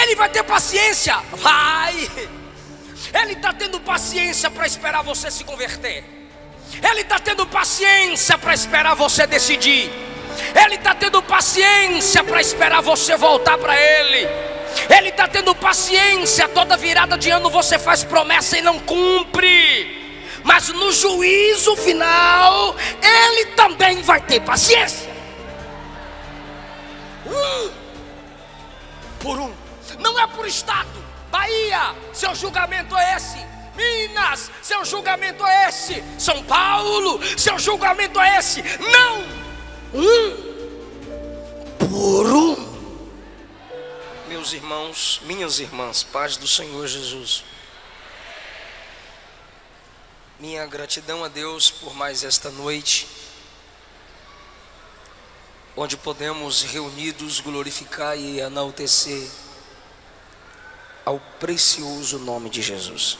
Ele vai ter paciência, vai. Ele está tendo paciência para esperar você se converter. Ele está tendo paciência para esperar você decidir. Ele está tendo paciência para esperar você voltar para Ele. Ele está tendo paciência. Toda virada de ano você faz promessa e não cumpre, mas no juízo final Ele também vai ter paciência. Por um, não é por estado. Bahia, seu julgamento é esse. Minas, seu julgamento é esse. São Paulo, seu julgamento é esse. Não, por um. Meus irmãos, minhas irmãs, paz do Senhor Jesus. Minha gratidão a Deus por mais esta noite, onde podemos reunidos glorificar e enaltecer ao precioso nome de Jesus.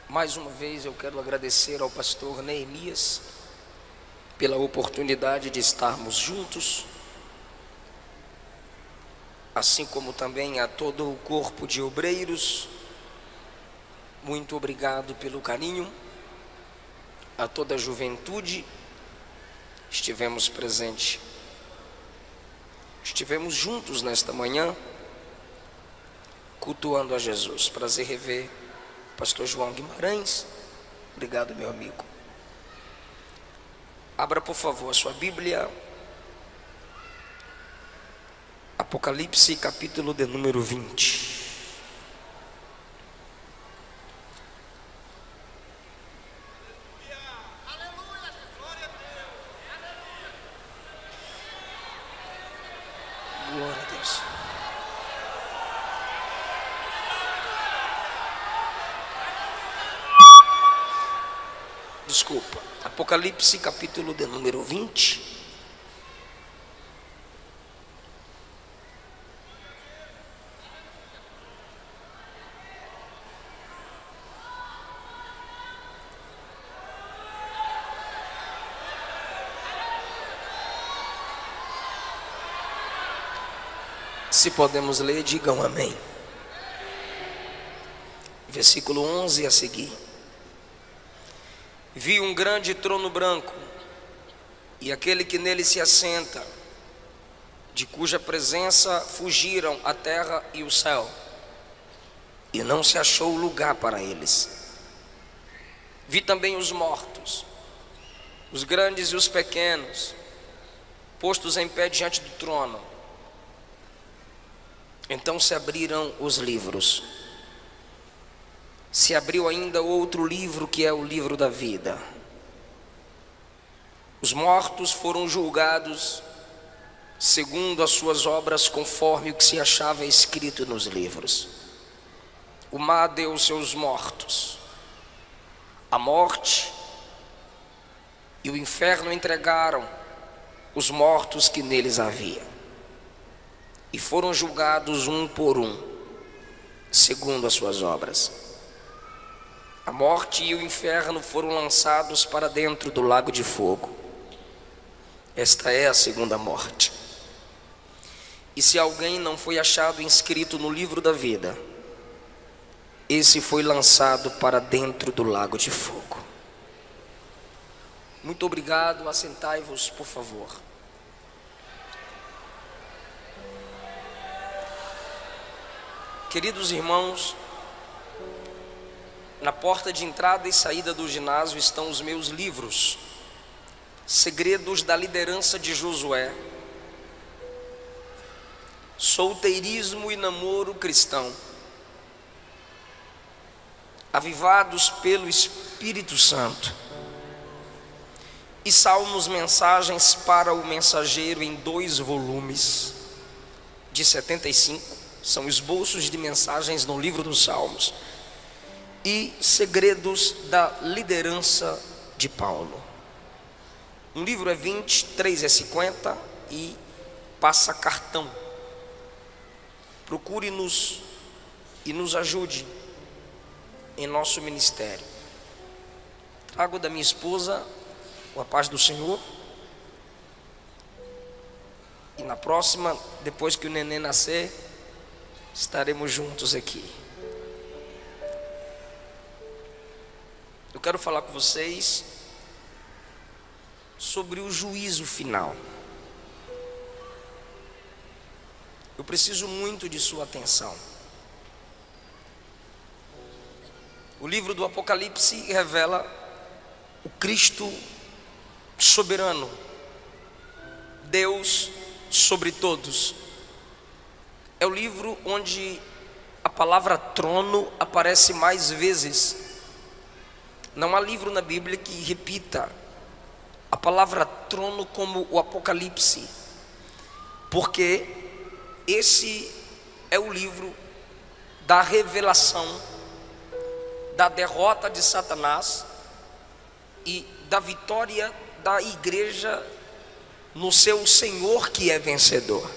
Mais uma vez eu quero agradecer ao pastor Neemias pela oportunidade de estarmos juntos, assim como também a todo o corpo de obreiros. Muito obrigado pelo carinho. A toda a juventude, estivemos presentes. Estivemos juntos nesta manhã, cultuando a Jesus. Prazer rever o pastor João Guimarães. Obrigado, meu amigo. Abra, por favor, a sua Bíblia. Apocalipse, capítulo de número 20. Glória a Deus. Desculpa. Apocalipse, capítulo de número 20. Se podemos ler, digam amém. Versículo 11 a seguir. Vi um grande trono branco, e aquele que nele se assenta, de cuja presença fugiram a terra e o céu, e não se achou lugar para eles. Vi também os mortos, os grandes e os pequenos, postos em pé diante do trono. Então se abriram os livros. Se abriu ainda outro livro, que é o livro da vida. Os mortos foram julgados segundo as suas obras, conforme o que se achava escrito nos livros. O mar deu seus mortos. A morte e o inferno entregaram os mortos que neles havia, e foram julgados um por um, segundo as suas obras. A morte e o inferno foram lançados para dentro do lago de fogo. Esta é a segunda morte. E se alguém não foi achado inscrito no livro da vida, esse foi lançado para dentro do lago de fogo. Muito obrigado. Assentai-vos, por favor. Queridos irmãos, na porta de entrada e saída do ginásio estão os meus livros: Segredos da Liderança de Josué, Solteirismo e Namoro Cristão, Avivados pelo Espírito Santo, e Salmos, Mensagens para o Mensageiro, em 2 volumes de 75. São esboços de mensagens no livro dos Salmos. E Segredos da Liderança de Paulo. Um livro é 20, 3 é 50 e passa cartão. Procure-nos e nos ajude em nosso ministério. Trago da minha esposa, com a paz do Senhor. E na próxima, depois que o neném nascer, estaremos juntos aqui. Eu quero falar com vocês sobre o juízo final. Eu preciso muito de sua atenção. O livro do Apocalipse revela o Cristo soberano, Deus sobre todos. É o livro onde a palavra trono aparece mais vezes. Não há livro na Bíblia que repita a palavra trono como o Apocalipse, porque esse é o livro da revelação da derrota de Satanás e da vitória da igreja no seu Senhor que é vencedor.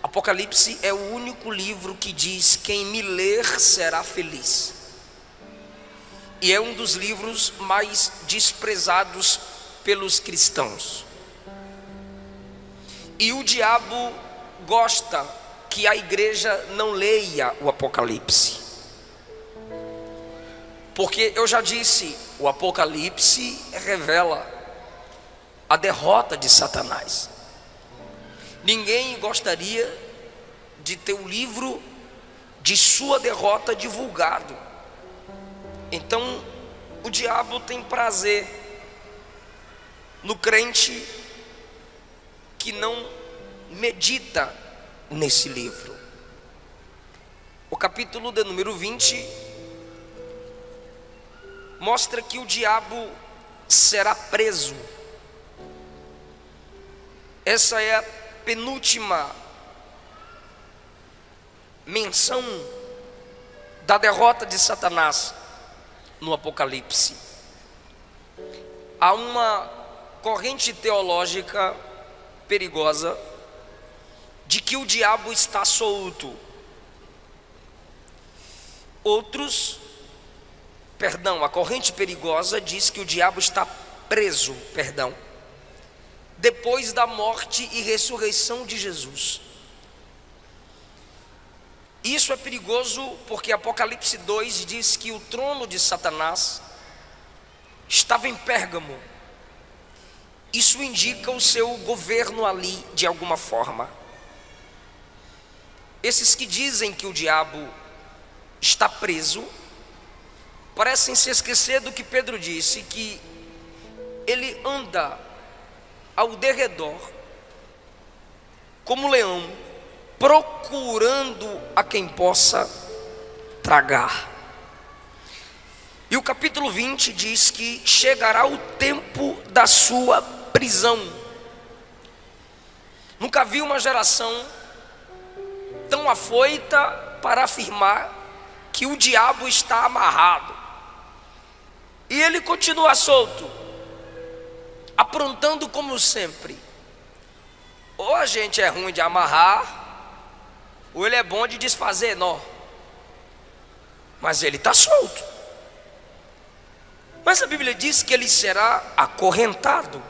Apocalipse é o único livro que diz: quem me ler será feliz. E é um dos livros mais desprezados pelos cristãos. E o diabo gosta que a igreja não leia o Apocalipse, porque eu já disse, o Apocalipse revela a derrota de Satanás. Ninguém gostaria de ter o livro de sua derrota divulgado. Então o diabo tem prazer no crente que não medita nesse livro. O capítulo de número 20 mostra que o diabo será preso. Essa é a penúltima menção da derrota de Satanás no Apocalipse. Há uma corrente teológica perigosa de que o diabo está solto. A corrente perigosa diz que o diabo está preso, depois da morte e ressurreição de Jesus. Isso é perigoso porque Apocalipse 2 diz que o trono de Satanás estava em Pérgamo. Isso indica o seu governo ali de alguma forma. Esses que dizem que o diabo está preso parecem se esquecer do que Pedro disse, que ele anda ao derredor como leão, procurando a quem possa tragar. E o capítulo 20 diz que chegará o tempo da sua prisão. Nunca vi uma geração tão afoita para afirmar que o diabo está amarrado. E ele continua solto, aprontando como sempre. Ou a gente é ruim de amarrar, ou ele é bom de desfazer nó. Mas ele está solto. Mas a Bíblia diz que ele será acorrentado.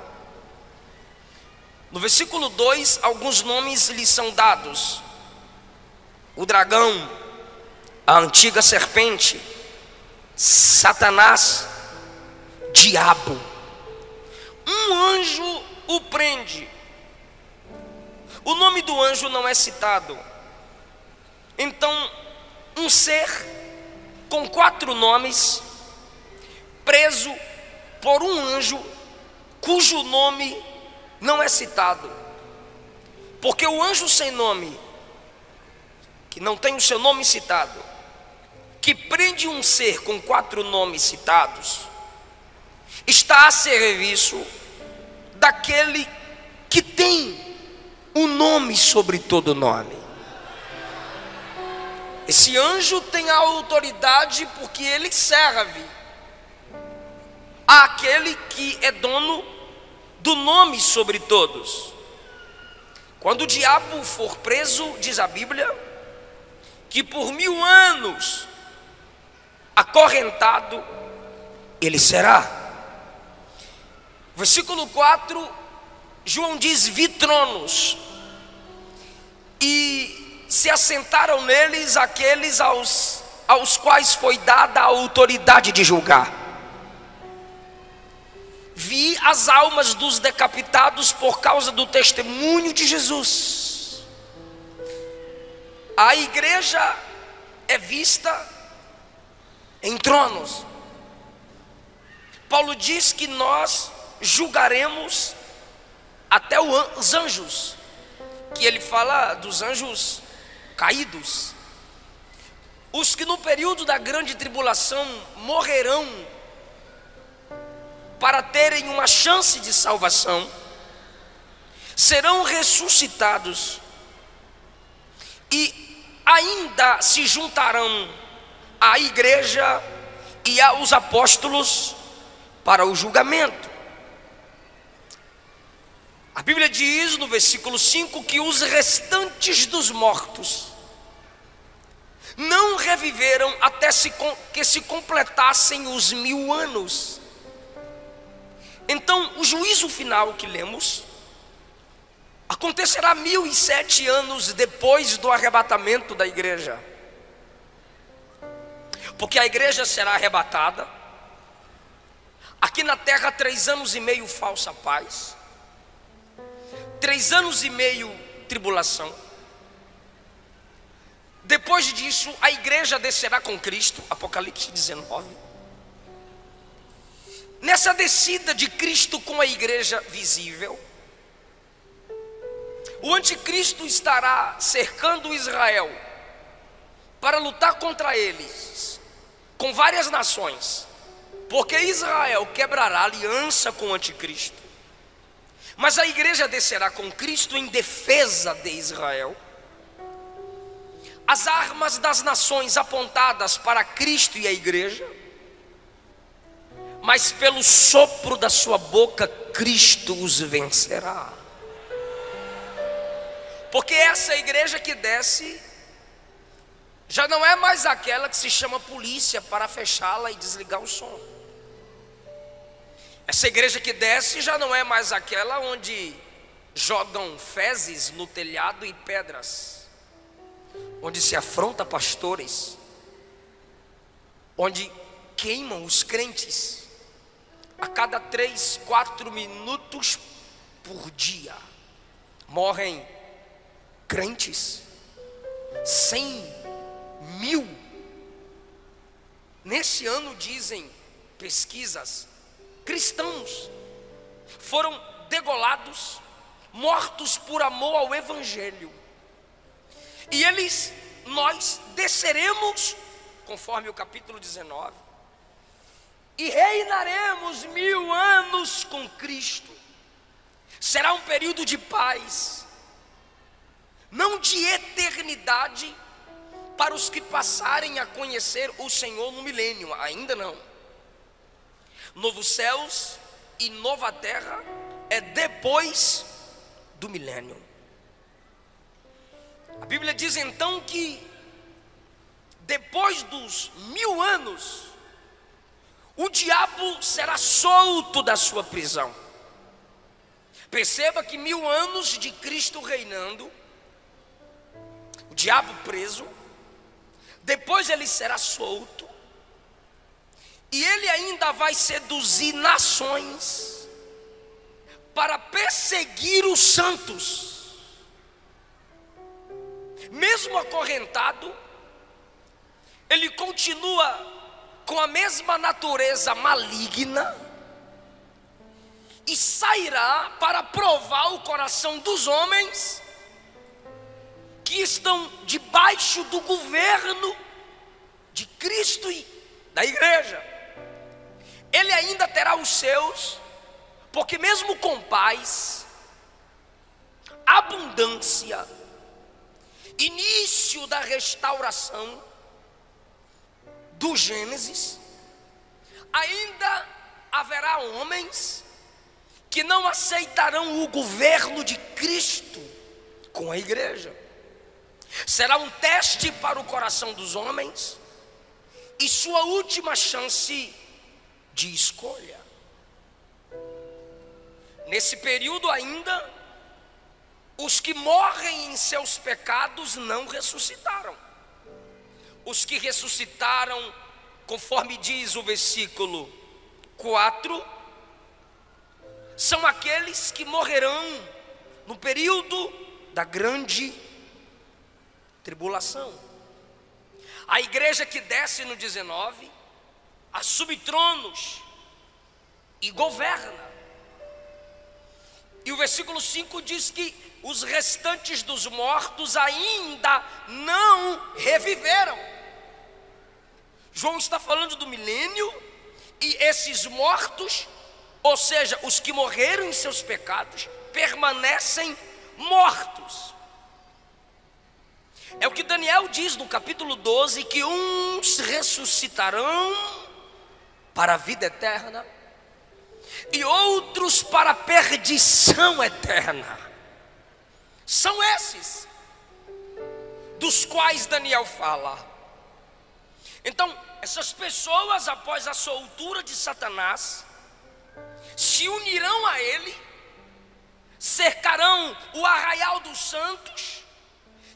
No versículo 2, alguns nomes lhe são dados: o dragão, a antiga serpente, Satanás, diabo. Um anjo o prende. O nome do anjo não é citado. Então, um ser com 4 nomes, preso por um anjo cujo nome não é citado. Porque o anjo sem nome, que não tem o seu nome citado, que prende um ser com 4 nomes citados, está a serviço daquele que tem um nome sobre todo nome. Esse anjo tem a autoridade porque ele serve àquele que é dono do nome sobre todos. Quando o diabo for preso, diz a Bíblia, que por 1000 anos acorrentado ele será. Versículo 4 João diz: vi tronos, e se assentaram neles aqueles aos quais foi dada a autoridade de julgar. Vi as almas dos decapitados por causa do testemunho de Jesus. A igreja é vista em tronos. Paulo diz que nós julgaremos até os anjos, que ele fala dos anjos caídos, os que no período da grande tribulação morrerão para terem uma chance de salvação, serão ressuscitados e ainda se juntarão à igreja e aos apóstolos para o julgamento. A Bíblia diz no versículo 5 que os restantes dos mortos não reviveram até que se completassem os 1000 anos. Então, o juízo final que lemos acontecerá 1007 anos depois do arrebatamento da igreja, porque a igreja será arrebatada. Aqui na terra 3 anos e meio falsa paz, 3 anos e meio tribulação. Depois disso a igreja descerá com Cristo, Apocalipse 19. Nessa descida de Cristo com a igreja visível, o anticristo estará cercando Israel para lutar contra eles com várias nações, porque Israel quebrará aliança com o anticristo, mas a igreja descerá com Cristo em defesa de Israel. As armas das nações apontadas para Cristo e a igreja, mas pelo sopro da sua boca Cristo os vencerá. Porque essa igreja que desce já não é mais aquela que se chama polícia para fechá-la e desligar o som. Essa igreja que desce já não é mais aquela onde jogam fezes no telhado e pedras, onde se afronta pastores, onde queimam os crentes a cada 3, 4 minutos por dia. Morrem crentes, 100.000. Nesse ano, dizem pesquisas, cristãos foram degolados, mortos por amor ao evangelho. E nós desceremos, conforme o capítulo 19, e reinaremos 1000 anos com Cristo. Será um período de paz, não de eternidade, para os que passarem a conhecer o Senhor no milênio, ainda não. Novos céus e nova terra é depois do milênio. A Bíblia diz então que depois dos 1000 anos, o diabo será solto da sua prisão. Perceba que 1000 anos de Cristo reinando, o diabo preso, depois ele será solto, e ele ainda vai seduzir nações para perseguir os santos. Mesmo acorrentado, ele continua com a mesma natureza maligna e sairá para provar o coração dos homens que estão debaixo do governo de Cristo e da igreja. Ele ainda terá os seus, porque mesmo com paz, abundância, início da restauração do Gênesis, ainda haverá homens que não aceitarão o governo de Cristo com a igreja. Será um teste para o coração dos homens e sua última chance de escolha. Nesse período ainda, os que morrem em seus pecados não ressuscitaram. Os que ressuscitaram, conforme diz o versículo 4, são aqueles que morrerão no período da grande tribulação. A igreja que desce no 19, assume tronos e governa. E o versículo 5 diz que os restantes dos mortos ainda não reviveram. João está falando do milênio, e esses mortos, ou seja, os que morreram em seus pecados, permanecem mortos. É o que Daniel diz no capítulo 12, que uns ressuscitarão para a vida eterna e outros para a perdição eterna. São esses dos quais Daniel fala. Então, essas pessoas, após a soltura de Satanás, se unirão a ele, cercarão o arraial dos santos,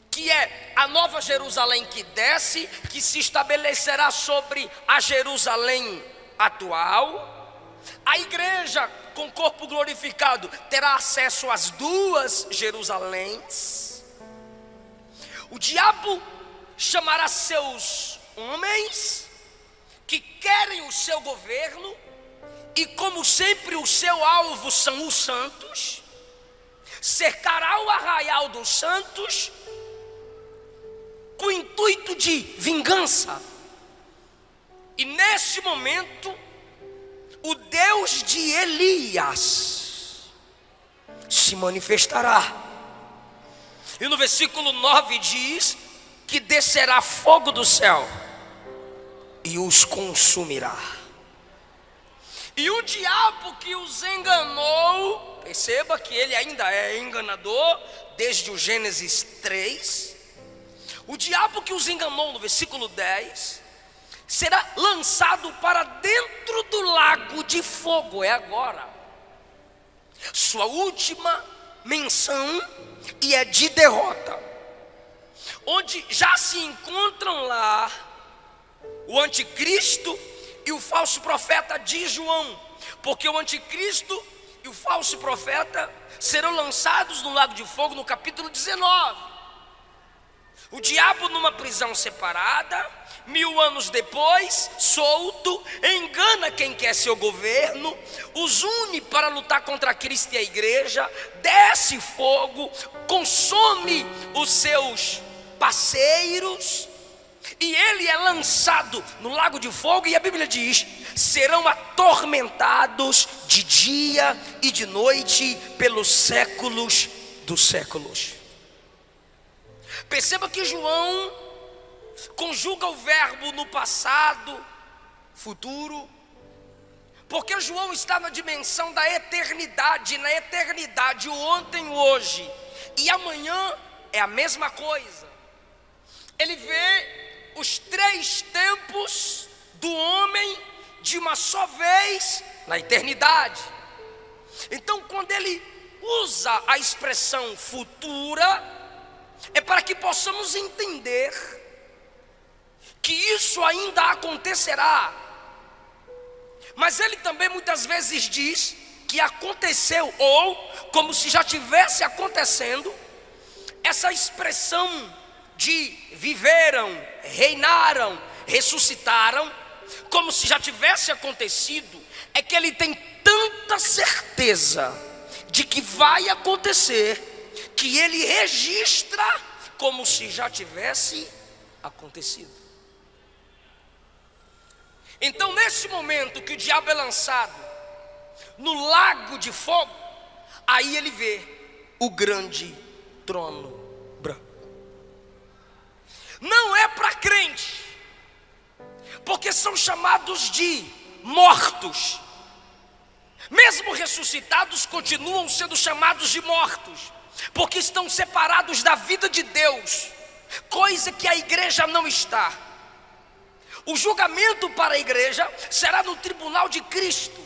que é a nova Jerusalém que desce, que se estabelecerá sobre a Jerusalém atual. A igreja com corpo glorificado terá acesso às duas Jerusaléns. O diabo chamará seus homens que querem o seu governo, e como sempre o seu alvo são os santos, cercará o arraial dos santos com o intuito de vingança. E nesse momento, o Deus de Elias se manifestará. E no versículo 9 diz que descerá fogo do céu e os consumirá. E o diabo que os enganou, perceba que ele ainda é enganador desde o Gênesis 3. O diabo que os enganou, no versículo 10, será lançado para dentro do lago de fogo. É agora sua última menção, e é de derrota, onde já se encontram lá o anticristo e o falso profeta de João, porque o anticristo e o falso profeta serão lançados no lago de fogo no capítulo 19. O diabo numa prisão separada, 1000 anos depois, solto, engana quem quer seu governo, os une para lutar contra Cristo e a igreja, desce fogo, consome os seus parceiros, e ele é lançado no lago de fogo, e a Bíblia diz: serão atormentados de dia e de noite pelos séculos dos séculos. Perceba que João conjuga o verbo no passado, futuro, porque João está na dimensão da eternidade. Na eternidade, o ontem, o hoje e amanhã é a mesma coisa. Ele vê os 3 tempos do homem de uma só vez na eternidade. Então, quando ele usa a expressão futura, é para que possamos entender que isso ainda acontecerá. Mas ele também muitas vezes diz que aconteceu, ou como se já tivesse acontecendo. Essa expressão de viveram, reinaram, ressuscitaram, como se já tivesse acontecido, é que ele tem tanta certeza de que vai acontecer, que ele registra como se já tivesse acontecido. Então, nesse momento que o diabo é lançado no lago de fogo, aí ele vê o grande trono branco. Não é para crente, porque são chamados de mortos. Mesmo ressuscitados, continuam sendo chamados de mortos, porque estão separados da vida de Deus, coisa que a igreja não está. O julgamento para a igreja será no tribunal de Cristo.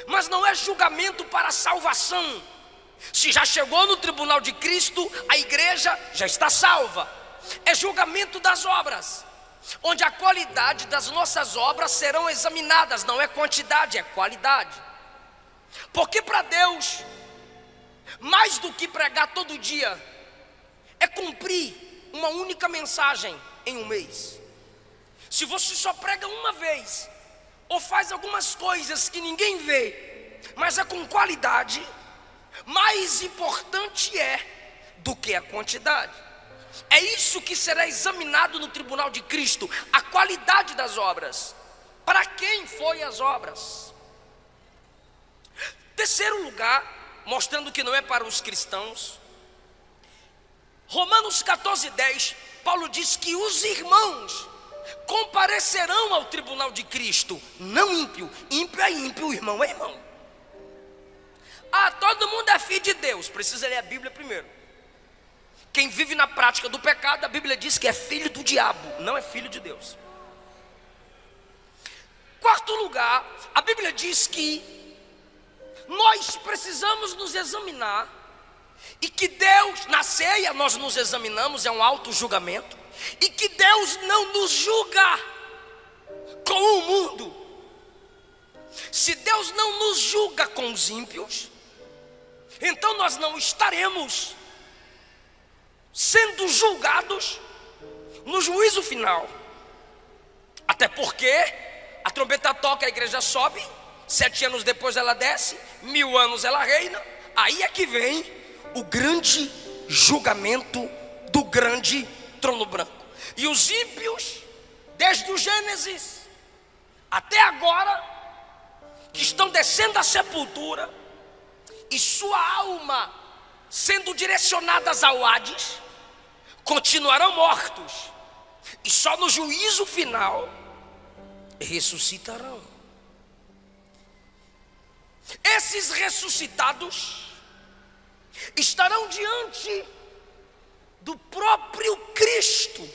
Mas não é julgamento para a salvação. Se já chegou no tribunal de Cristo, a igreja já está salva. É julgamento das obras, onde a qualidade das nossas obras serão examinadas. Não é quantidade, é qualidade. Porque para Deus, mais do que pregar todo dia, é cumprir uma única mensagem em um mês. Se você só prega uma vez, ou faz algumas coisas que ninguém vê, mas é com qualidade, mais importante é do que a quantidade. É isso que será examinado no tribunal de Cristo, a qualidade das obras. Para quem foi as obras? Terceiro lugar, mostrando que não é para os cristãos, Romanos 14:10, Paulo diz que os irmãos comparecerão ao tribunal de Cristo, não ímpio. Ímpio é ímpio, irmão é irmão. Ah, todo mundo é filho de Deus. Precisa ler a Bíblia primeiro. Quem vive na prática do pecado, a Bíblia diz que é filho do diabo, não é filho de Deus. Quarto lugar, a Bíblia diz que nós precisamos nos examinar, e que Deus, na ceia nós nos examinamos, é um auto-julgamento, e que Deus não nos julga com o mundo. Se Deus não nos julga com os ímpios, então nós não estaremos sendo julgados no juízo final. Até porque a trombeta toca, a igreja sobe, 7 anos depois ela desce, 1000 anos ela reina. Aí é que vem o grande julgamento do grande trono branco. E os ímpios, desde o Gênesis até agora, que estão descendo à sepultura, e sua alma sendo direcionadas ao Hades, continuarão mortos, e só no juízo final ressuscitarão. Esses ressuscitados estarão diante do próprio Cristo,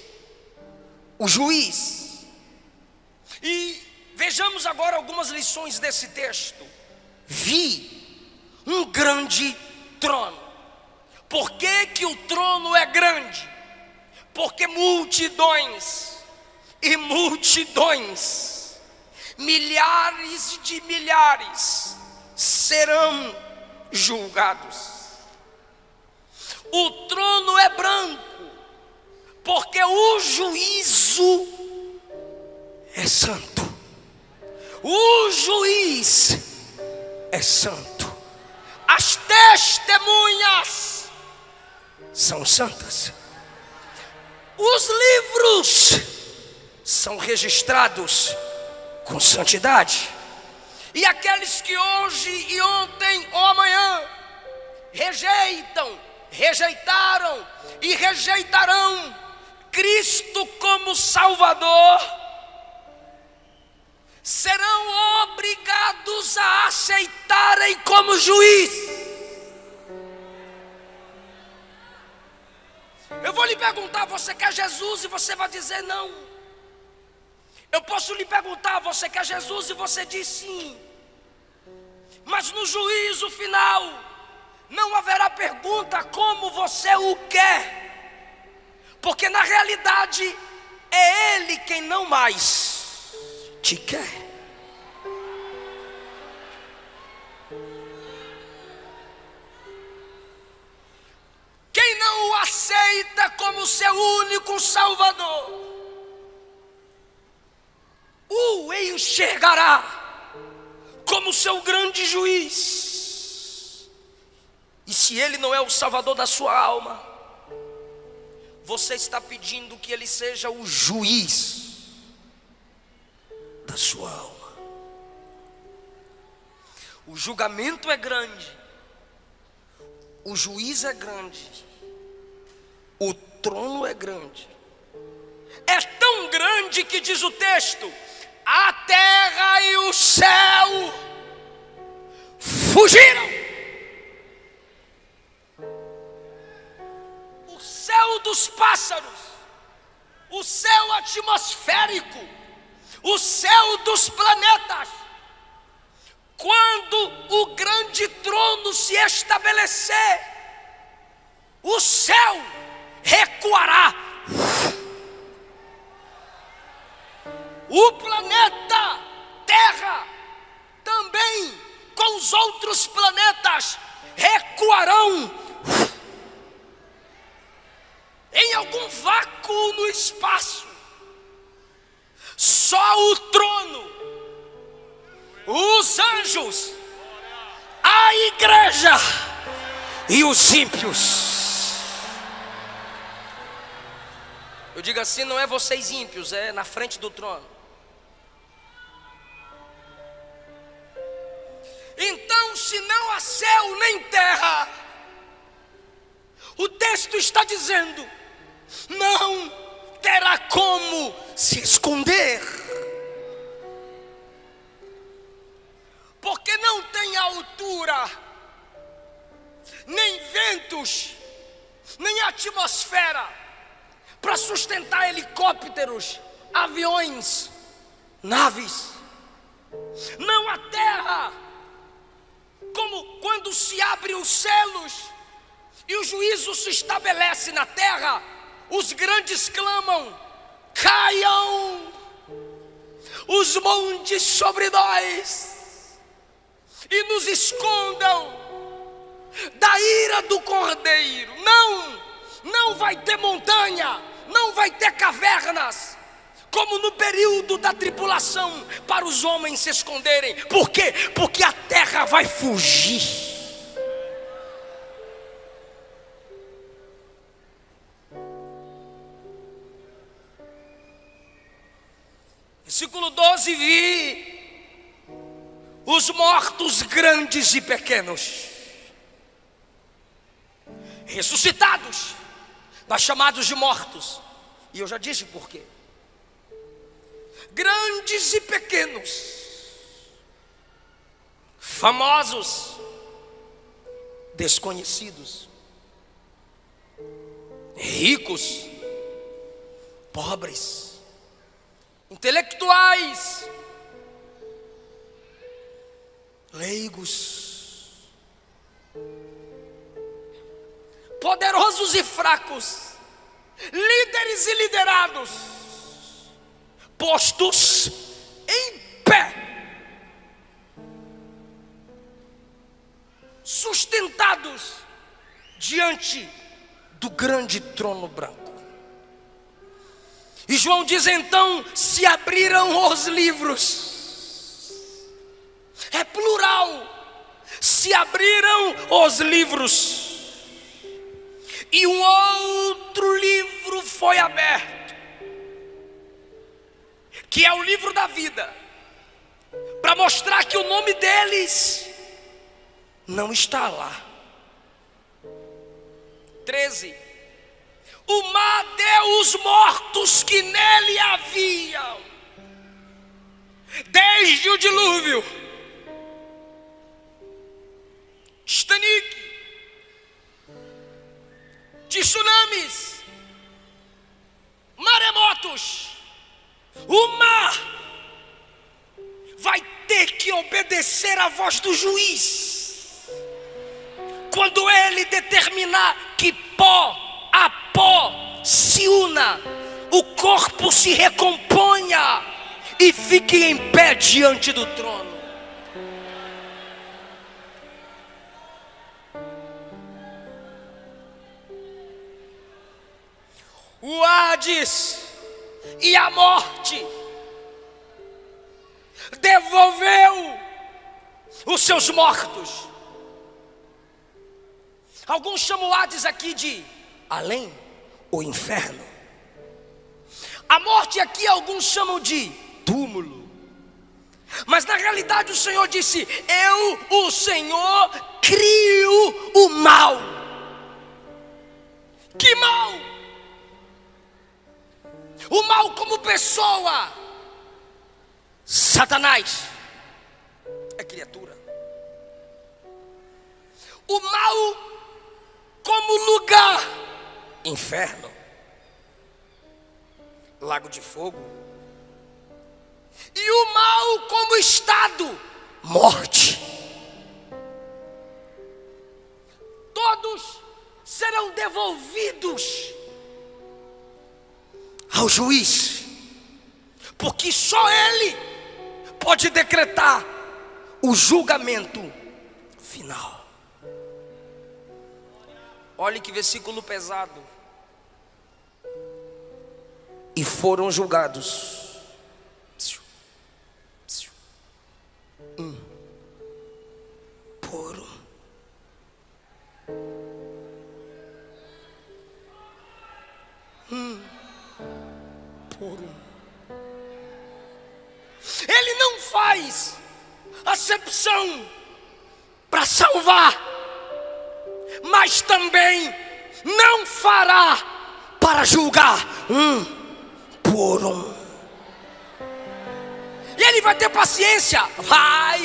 o juiz. E vejamos agora algumas lições desse texto. Vi um grande trono. Por que que o trono é grande? Porque multidões e multidões, milhares de milhares serão julgados. O trono é branco, porque o juízo é santo. O juiz é santo. As testemunhas são santas. Os livros são registrados com santidade. E aqueles que hoje e ontem ou amanhã rejeitaram e rejeitarão Cristo como Salvador, serão obrigados a aceitarem como juiz. Eu vou lhe perguntar: você quer Jesus? E você vai dizer não. Eu posso lhe perguntar: você quer Jesus? E você diz sim. Mas no juízo final não haverá pergunta como você o quer, porque na realidade é Ele quem não mais te quer. Quem não o aceita como seu único Salvador, o enxergará como seu grande juiz. E se Ele não é o Salvador da sua alma, você está pedindo que Ele seja o juiz da sua alma. O julgamento é grande, o juiz é grande, o trono é grande. É tão grande que diz o texto: a terra e o céu fugiram. O céu dos pássaros, o céu atmosférico, o céu dos planetas, Quando o grande trono se estabelecer, o céu recuará. O planeta Terra também, com os outros planetas, recuarão em algum vácuo no espaço. Só o trono, os anjos, a igreja e os ímpios. Eu digo assim, não é vocês ímpios, é na frente do trono. Então, se não há céu nem terra, o texto está dizendo, não terá como se esconder, porque não tem altura, nem ventos, nem atmosfera para sustentar helicópteros, aviões, naves. Não há terra, como quando se abrem os selos e o juízo se estabelece na terra, os grandes clamam, caiam os montes sobre nós e nos escondam da ira do Cordeiro. Não vai ter montanha, não vai ter cavernas, como no período da tribulação, para os homens se esconderem. Por quê? Porque a terra vai fugir. Versículo 12: vi os mortos grandes e pequenos, ressuscitados, mas chamados de mortos. E eu já disse por quê. Grandes e pequenos, famosos, desconhecidos, ricos, pobres, intelectuais, leigos, poderosos e fracos, líderes e liderados, postos em pé, sustentados diante do grande trono branco. E João diz então: se abriram os livros. É plural. Se abriram os livros, e um outro livro foi aberto, que é o livro da vida, para mostrar que o nome deles não está lá. 13: o mar deu os mortos que nele haviam, desde o dilúvio, Titanic, tsunamis, maremotos. O mar vai ter que obedecer à voz do juiz, quando ele determinar que pó a pó se una, o corpo se recomponha e fique em pé diante do trono. O Hades e a morte devolveu os seus mortos. Alguns chamam o Hades aqui de além, o inferno. A morte aqui alguns chamam de túmulo. Mas na realidade o Senhor disse: eu, o Senhor, crio o mal. Que mal? O mal como pessoa. Satanás é criatura. O mal como lugar, inferno, lago de fogo. E o mal como estado, morte. Todos serão devolvidos ao juiz, porque só ele pode decretar o julgamento final. Olhe que versículo pesado. E foram julgados um por um. Por um. Ele não faz acepção para salvar, mas também não fará para julgar um por um. E ele vai ter paciência, vai.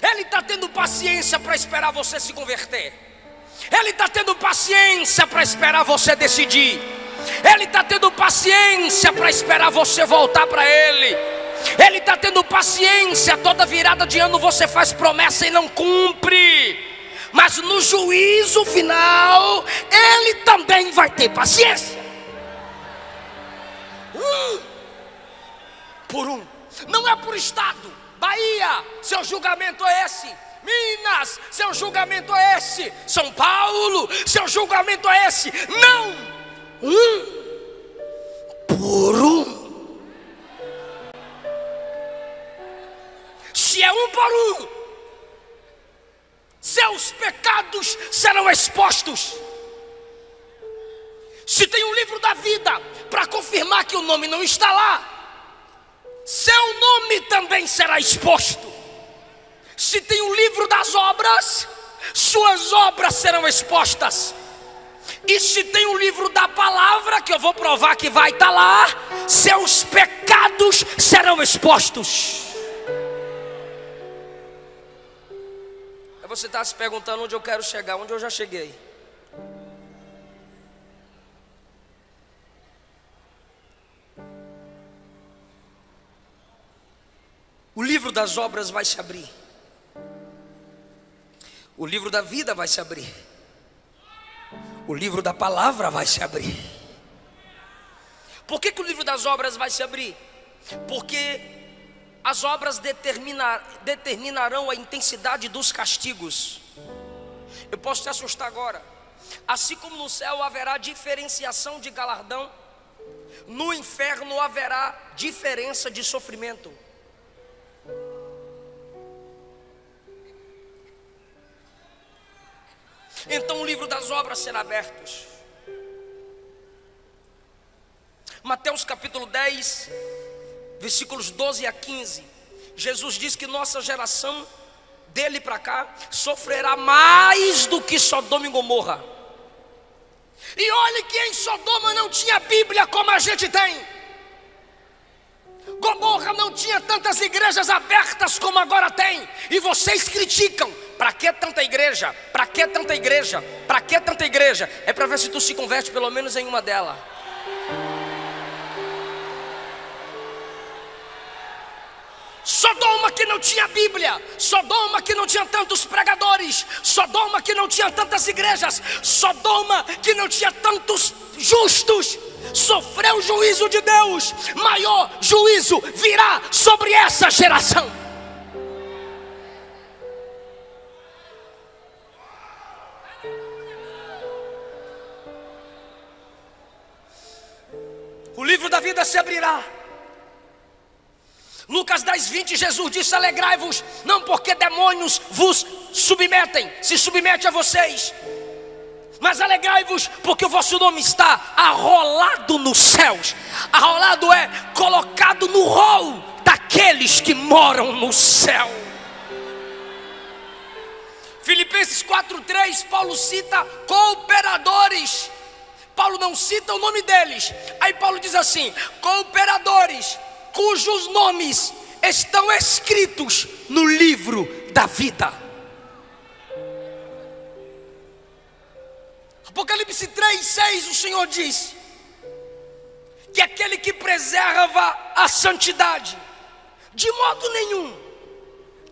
Ele está tendo paciência para esperar você se converter. Ele está tendo paciência para esperar você decidir. Ele está tendo paciência para esperar você voltar para Ele. Ele está tendo paciência. Toda virada de ano você faz promessa e não cumpre, mas no juízo final Ele também vai ter paciência. Por um. Não é por estado. Bahia, seu julgamento é esse. Minas, seu julgamento é esse. São Paulo, seu julgamento é esse. Não. Por um. Se é um por um, seus pecados serão expostos. Se tem um livro da vida para confirmar que o nome não está lá, seu nome também será exposto. Se tem um livro das obras, suas obras serão expostas. E se tem um livro da palavra, que eu vou provar que vai estar lá, seus pecados serão expostos. Aí você está se perguntando onde eu quero chegar, onde eu já cheguei. O livro das obras vai se abrir. O livro da vida vai se abrir. O livro da palavra vai se abrir. Por que o livro das obras vai se abrir? Porque as obras determinarão a intensidade dos castigos. Eu posso te assustar agora. Assim como no céu haverá diferenciação de galardão, no inferno haverá diferença de sofrimento. Então o livro das obras será aberto. Mateus capítulo 10, versículos 12 a 15. Jesus diz que nossa geração, dele para cá, sofrerá mais do que Sodoma e Gomorra. E olhe que em Sodoma não tinha Bíblia como a gente tem. Gomorra não tinha tantas igrejas abertas como agora tem. E vocês criticam. Para que tanta igreja? Para que tanta igreja? Para que tanta igreja? É para ver se tu se converte pelo menos em uma delas. Sodoma que não tinha Bíblia, Sodoma que não tinha tantos pregadores, Sodoma que não tinha tantas igrejas, Sodoma que não tinha tantos justos, sofreu o juízo de Deus. Maior juízo virá sobre essa geração. O livro da vida se abrirá. Lucas 10, 20, Jesus disse: alegrai-vos, não porque demônios vos submetem, se submete a vocês, mas alegrai-vos porque o vosso nome está arrolado nos céus. Arrolado é colocado no rol daqueles que moram no céu. Filipenses 4:3, Paulo cita cooperadores. Paulo não cita o nome deles. Aí Paulo diz assim: cooperadores cujos nomes estão escritos no livro da vida. Apocalipse 3:6, o Senhor diz que aquele que preserva a santidade, de modo nenhum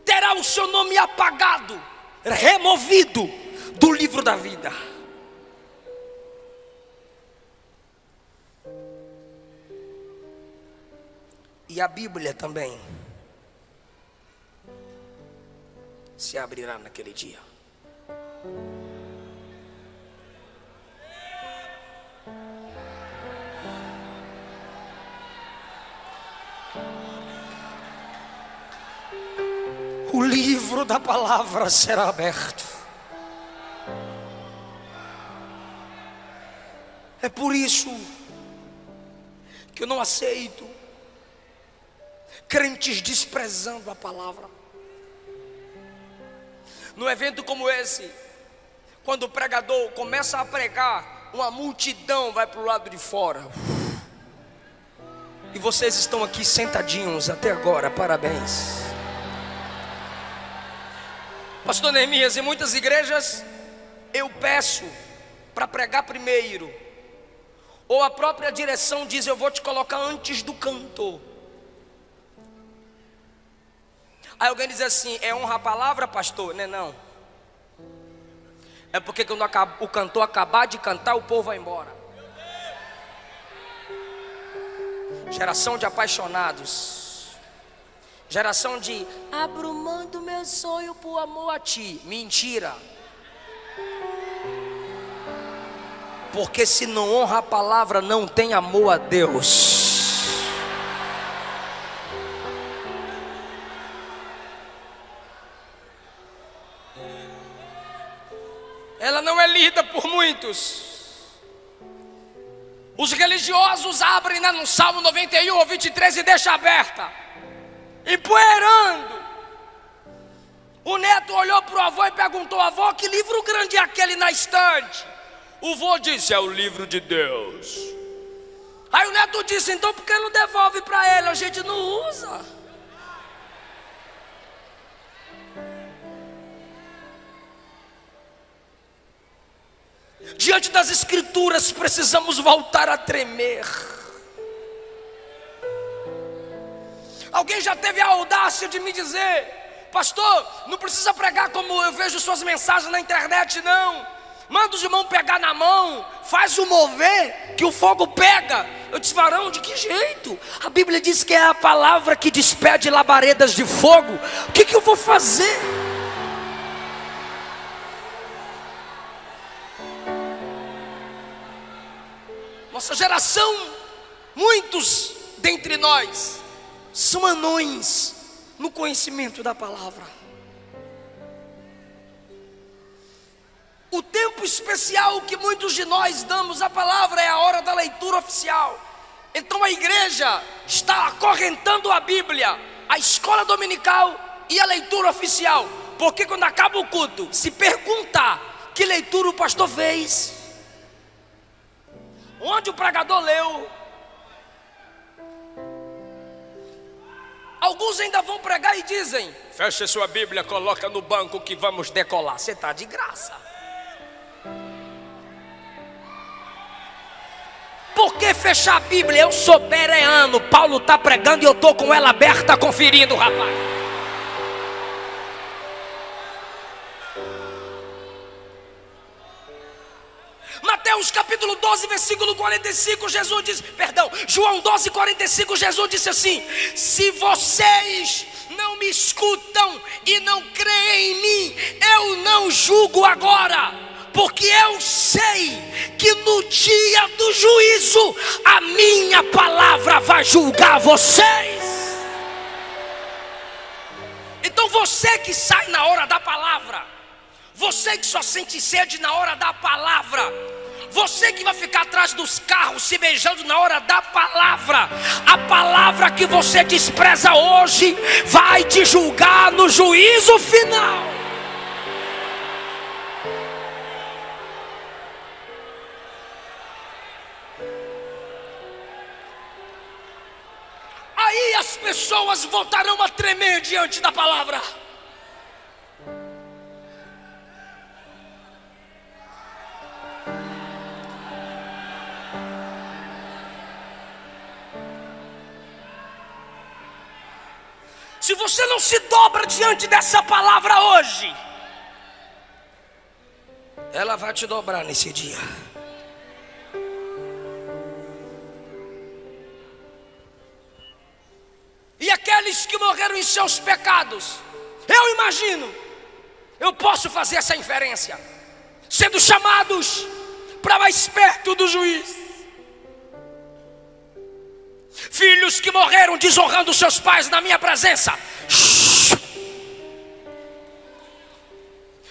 terá o seu nome apagado, removido do livro da vida. E a Bíblia também se abrirá naquele dia. O livro da palavra será aberto. É por isso que eu não aceito crentes desprezando a palavra. Num evento como esse, quando o pregador começa a pregar, uma multidão vai para o lado de fora. E vocês estão aqui sentadinhos até agora, parabéns. Pastor Neemias, em muitas igrejas eu peço para pregar primeiro, ou a própria direção diz: eu vou te colocar antes do cantor. Aí alguém diz assim: é honra a palavra, pastor? Não é não. É porque quando o cantor acabar de cantar, o povo vai embora. Geração de apaixonados, geração de abro mão do meu sonho por amor a ti. Mentira. Porque se não honra a palavra, não tem amor a Deus. Ela não é lida por muitos. Os religiosos abrem no Salmo 91 ou 23 e deixam aberta, empoeirando. O neto olhou para o avô e perguntou: avô, que livro grande é aquele na estante? O avô disse: é o livro de Deus. Aí o neto disse: então por que não devolve para ele? A gente não usa. Diante das escrituras precisamos voltar a tremer. Alguém já teve a audácia de me dizer: pastor, não precisa pregar como eu vejo suas mensagens na internet, não. Manda os irmãos pegar na mão, faz o mover, que o fogo pega. Eu disse: varão, de que jeito? A Bíblia diz que é a palavra que despede labaredas de fogo. O que eu vou fazer? Nossa geração, muitos dentre nós são anões no conhecimento da palavra. O tempo especial que muitos de nós damos à palavra é a hora da leitura oficial. Então a igreja está acorrentando a Bíblia, a escola dominical e a leitura oficial. Porque quando acaba o culto, se perguntar que leitura o pastor fez, onde o pregador leu, alguns ainda vão pregar e dizem: feche sua Bíblia, coloca no banco que vamos decolar. Você está de graça. Por que fechar a Bíblia? Eu sou bereano, Paulo está pregando e eu estou com ela aberta conferindo, rapaz. Mateus capítulo 12, versículo 45, Jesus diz, João 12, 45, Jesus disse assim: se vocês não me escutam e não creem em mim, eu não julgo agora, porque eu sei que no dia do juízo a minha palavra vai julgar vocês. Então você que sai na hora da palavra, você que só sente sede na hora da palavra, você que vai ficar atrás dos carros se beijando na hora da palavra, a palavra que você despreza hoje vai te julgar no juízo final. Aí as pessoas voltarão a tremer diante da palavra. Se você não se dobra diante dessa palavra hoje, ela vai te dobrar nesse dia. E aqueles que morreram em seus pecados, eu imagino, eu posso fazer essa inferência, sendo chamados para mais perto do juiz. Filhos que morreram desonrando seus pais na minha presença.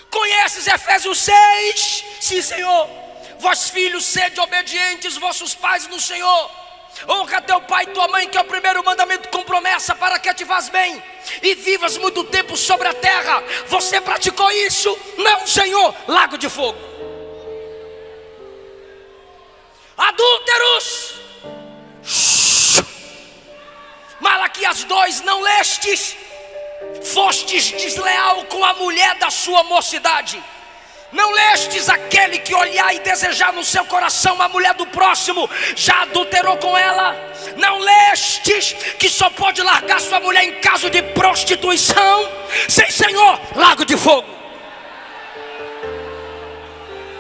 Conheces Efésios 6? Sim, Senhor. Vós filhos, sede obedientes vossos pais no Senhor. Honra teu pai e tua mãe, que é o primeiro mandamento com promessa, para que te vás bem e vivas muito tempo sobre a terra. Você praticou isso? Não, Senhor. Lago de fogo. Adúlteros. Malaquias 2, não lestes? Fostes desleal com a mulher da sua mocidade. Não lestes aquele que olhar e desejar no seu coração a mulher do próximo, já adulterou com ela? Não lestes que só pode largar sua mulher em caso de prostituição? Sim, Senhor. Lago de fogo.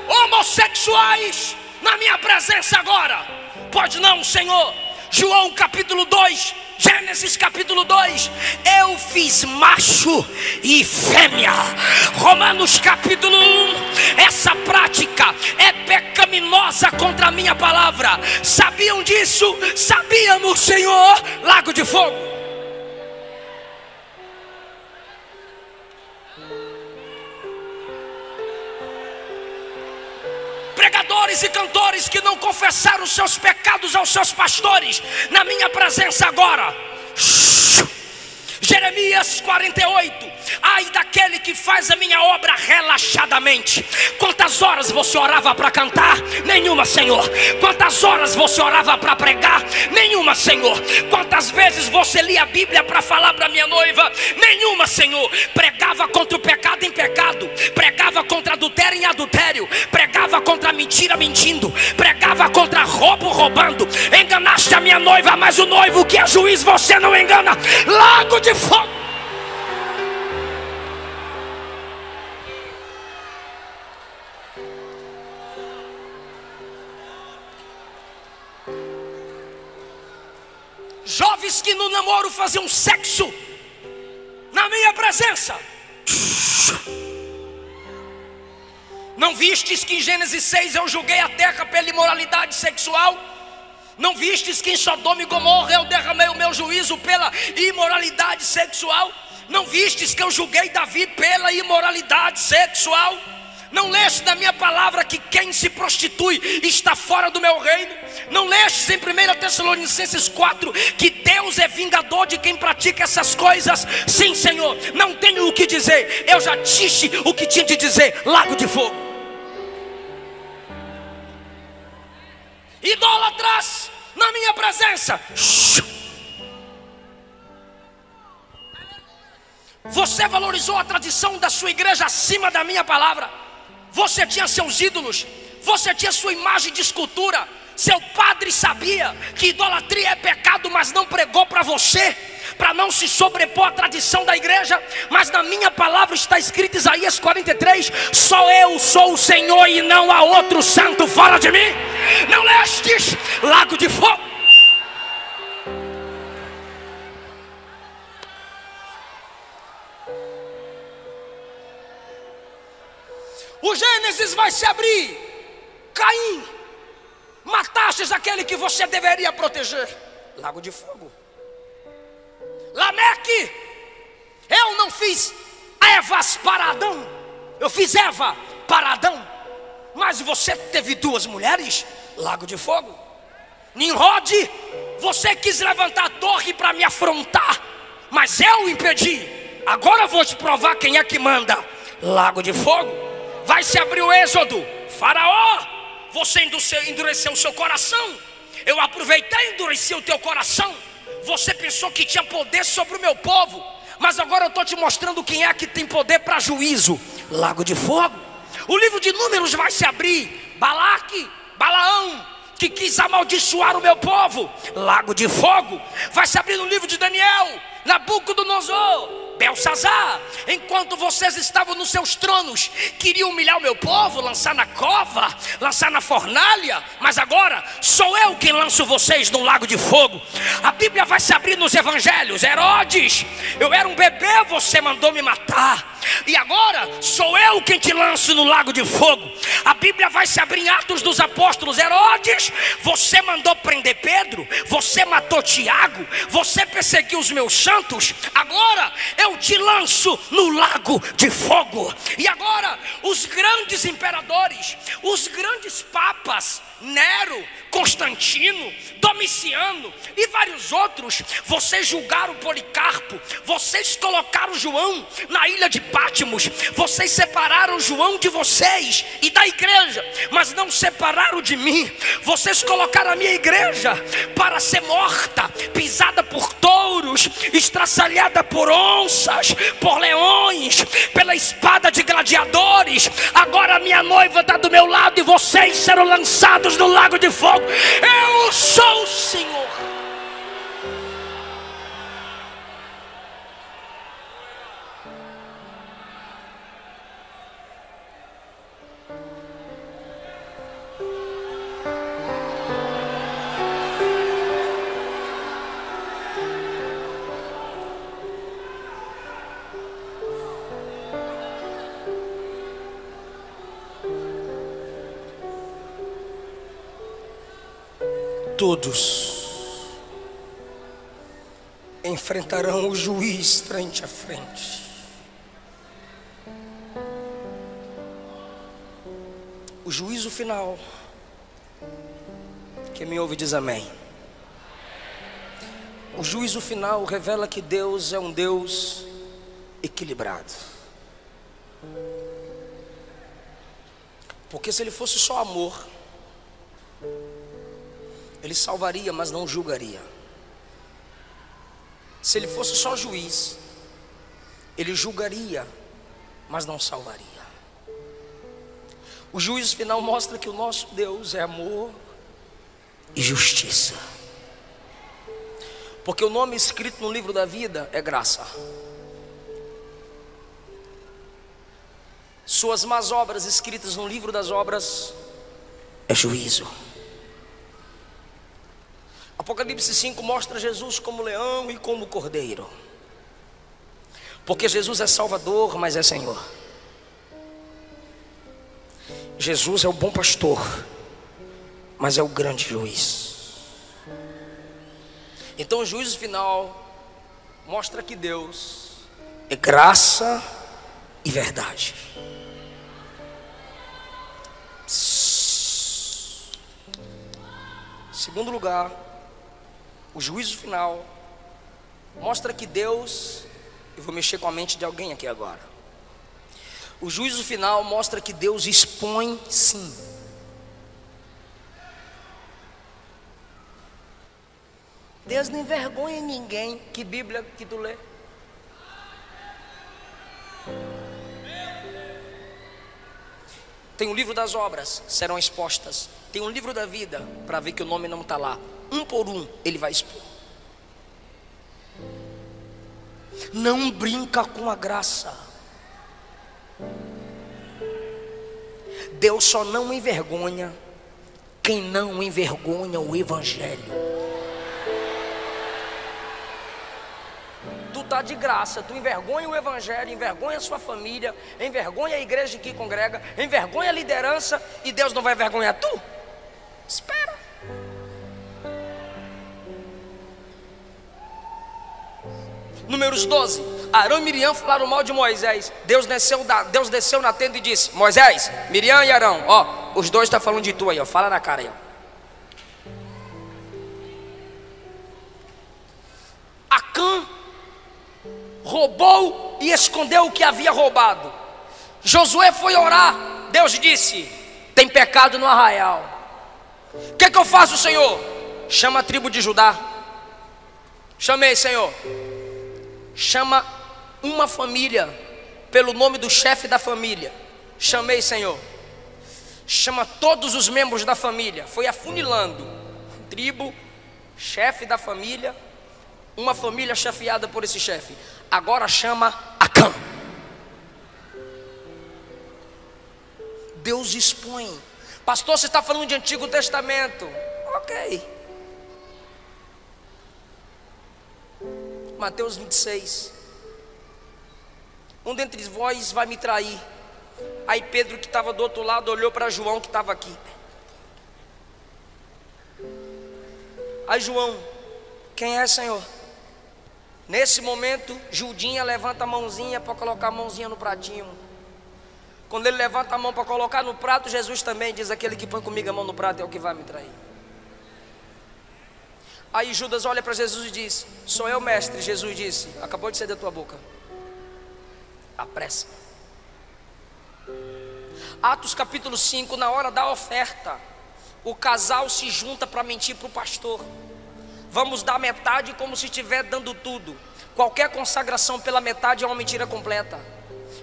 Homossexuais na minha presença agora? Pode não, Senhor. João capítulo 2, Gênesis capítulo 2, eu fiz macho e fêmea. Romanos capítulo 1, essa prática é pecaminosa contra a minha palavra. Sabiam disso? Sabíamos, Senhor. Lago de fogo. Pregadores e cantores que não confessaram os seus pecados aos seus pastores, na minha presença agora. Jeremias 48, ai daquele que faz a minha obra relaxadamente. Quantas horas você orava para cantar? Nenhuma, Senhor. Quantas horas você orava para pregar? Nenhuma, Senhor. Quantas vezes você lia a Bíblia para falar para minha noiva? Nenhuma, Senhor. Pregava contra o pecado em pecado, pregava contra adultério em adultério, pregava contra a mentira mentindo, pregava contra roubo roubando. Enganaste a minha noiva, mas o noivo que é juiz você não engana. Lago de fogo. Jovens que no namoro faziam sexo na minha presença. Não vistes que em Gênesis 6 eu julguei a terra pela imoralidade sexual? Não vistes que em Sodoma e Gomorra eu derramei o meu juízo pela imoralidade sexual? Não vistes que eu julguei Davi pela imoralidade sexual? Não leste na minha palavra que quem se prostitui está fora do meu reino? Não lestes em 1 Tessalonicenses 4 que Deus é vingador de quem pratica essas coisas? Sim, Senhor. Não tenho o que dizer, eu já disse o que tinha de dizer. Lago de fogo. Idólatras na minha presença. Você valorizou a tradição da sua igreja acima da minha palavra. Você tinha seus ídolos, você tinha sua imagem de escultura. Seu padre sabia que idolatria é pecado, mas não pregou para você, para não se sobrepor à tradição da igreja. Mas na minha palavra está escrito Isaías 43, só eu sou o Senhor e não há outro santo fora de mim. Não lestes? Lago de fogo. O Gênesis vai se abrir. Caim, matastes aquele que você deveria proteger. Lago de fogo. Lameque, eu não fiz Evas para Adão, eu fiz Eva para Adão, mas você teve duas mulheres. Lago de fogo. Nimrod, você quis levantar a torre para me afrontar, mas eu impedi. Agora eu vou te provar quem é que manda. Lago de fogo. Vai se abrir o Êxodo. Faraó, você endureceu o seu coração. Eu aproveitei e endureci o teu coração. Você pensou que tinha poder sobre o meu povo, mas agora eu estou te mostrando quem é que tem poder para juízo. Lago de fogo. O livro de Números vai se abrir. Balaque, Balaão, que quis amaldiçoar o meu povo. Lago de fogo. Vai se abrir no livro de Daniel. Nabucodonosor, Belsazar, enquanto vocês estavam nos seus tronos, queriam humilhar o meu povo, lançar na cova, lançar na fornalha, mas agora sou eu quem lanço vocês no lago de fogo. A Bíblia vai se abrir nos evangelhos. Herodes, eu era um bebê, você mandou me matar, e agora sou eu quem te lanço no lago de fogo. A Bíblia vai se abrir em Atos dos Apóstolos. Herodes, você mandou prender Pedro, você matou Tiago, você perseguiu os meus santos, agora eu te lanço no lago de fogo. E agora os grandes imperadores, os grandes papas, Nero, Constantino, Domiciano e vários outros, vocês julgaram Policarpo, vocês colocaram João na ilha de Patmos, vocês separaram João de vocês e da igreja, mas não separaram de mim. Vocês colocaram a minha igreja para ser morta, pisada por touros, estraçalhada por onças, por leões, pela espada de gladiadores. Agora a minha noiva está do meu lado e vocês serão lançados no lago de fogo. Eu sou o Senhor. Todos enfrentarão o juiz frente a frente. O juízo final. Quem me ouve diz amém. O juízo final revela que Deus é um Deus equilibrado. Porque se Ele fosse só amor, Ele salvaria, mas não julgaria. Se Ele fosse só juiz, Ele julgaria, mas não salvaria. O juízo final mostra que o nosso Deus é amor e justiça. Porque o nome escrito no livro da vida é graça. Suas más obras escritas no livro das obras é juízo. Apocalipse 5 mostra Jesus como leão e como cordeiro. Porque Jesus é Salvador, mas é Senhor. Jesus é o bom pastor, mas é o grande juiz. Então o juízo final mostra que Deus é graça e verdade. Segundo lugar, o juízo final mostra que Deus, eu vou mexer com a mente de alguém aqui agora. O juízo final mostra que Deus expõe sim. Deus não envergonha ninguém. Que Bíblia que tu lê? Tem o livro das obras, serão expostas. Tem um livro da vida, para ver que o nome não está lá. Um por um, Ele vai expor. Não brinca com a graça. Deus só não envergonha quem não envergonha o Evangelho. Tu está de graça, tu envergonha o Evangelho, envergonha a sua família, envergonha a igreja que congrega, envergonha a liderança, e Deus não vai envergonhar tu? Espera. Números 12. Arão e Miriam falaram mal de Moisés. Deus desceu na tenda e disse: Moisés, Miriam e Arão, ó, os dois estão falando de tu aí, ó, fala na cara aí, ó. Acã roubou e escondeu o que havia roubado. Josué foi orar. Deus disse: tem pecado no arraial. O que eu faço, Senhor? Chama a tribo de Judá. Chamei, Senhor. Chama uma família pelo nome do chefe da família. Chamei, Senhor. Chama todos os membros da família. Foi afunilando. Tribo, chefe da família, Uma família chefiada por esse chefe. Agora chama Acã. Deus expõe. Pastor, você está falando de Antigo Testamento. Ok. Mateus 26. Um dentre vós vai me trair. Aí Pedro, que estava do outro lado, olhou para João, que estava aqui. Aí João: quem é, Senhor? Nesse momento, Judinha levanta a mãozinha para colocar a mãozinha no pratinho. Quando ele levanta a mão para colocar no prato, Jesus também diz: aquele que põe comigo a mão no prato é o que vai me trair. Aí Judas olha para Jesus e diz: sou eu, mestre. Jesus disse: acabou de sair da tua boca. Apressa. Atos capítulo 5, na hora da oferta, o casal se junta para mentir para o pastor. Vamos dar metade como se estiver dando tudo. Qualquer consagração pela metade é uma mentira completa.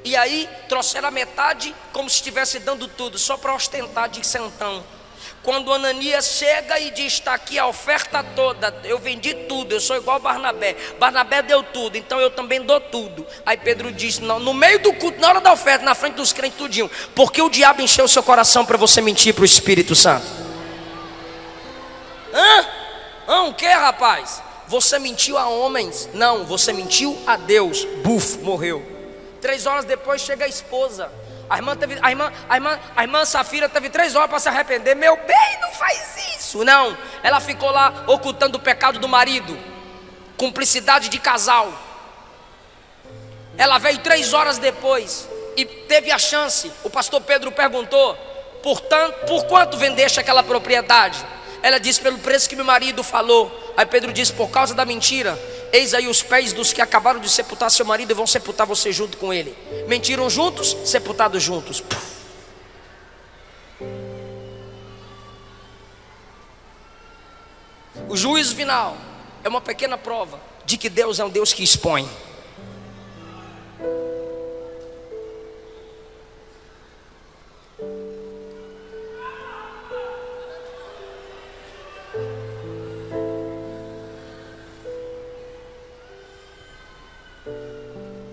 E aí trouxeram a metade como se estivesse dando tudo, só para ostentar de santão. Quando Ananias chega e diz: está aqui a oferta toda, eu vendi tudo, eu sou igual Barnabé. Barnabé deu tudo, então eu também dou tudo. Aí Pedro diz: não, no meio do culto, na hora da oferta, na frente dos crentes tudinho. Porque o diabo encheu o seu coração para você mentir para o Espírito Santo? O que, rapaz? Você mentiu a homens? Não, você mentiu a Deus. Buf, morreu. 3 horas depois chega a esposa. A irmã Safira teve 3 horas para se arrepender. Meu bem, não faz isso. Não, ela ficou lá ocultando o pecado do marido. Cumplicidade de casal. Ela veio 3 horas depois e teve a chance. O pastor Pedro perguntou: por quanto vendeste aquela propriedade? Ela disse: pelo preço que meu marido falou. Aí Pedro disse: por causa da mentira, eis aí os pés dos que acabaram de sepultar seu marido e vão sepultar você junto com ele. Mentiram juntos, sepultados juntos. O juízo final é uma pequena prova de que Deus é um Deus que expõe.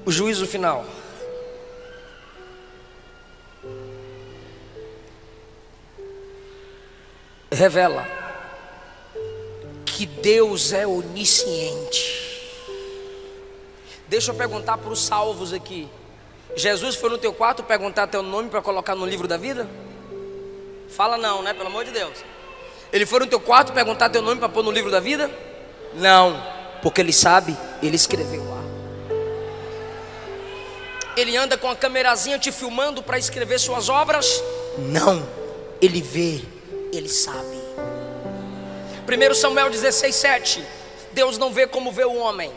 O juízo final revela que Deus é onisciente. Deixa eu perguntar para os salvos aqui: Jesus foi no teu quarto perguntar teu nome para colocar no livro da vida? Fala não, né? Pelo amor de Deus. Ele foi no teu quarto perguntar teu nome para pôr no livro da vida? Não, porque ele sabe, ele escreveu lá. Ele anda com a câmerazinha te filmando para escrever suas obras? Não, ele vê, ele sabe. 1 Samuel 16:7. Deus não vê como vê o homem.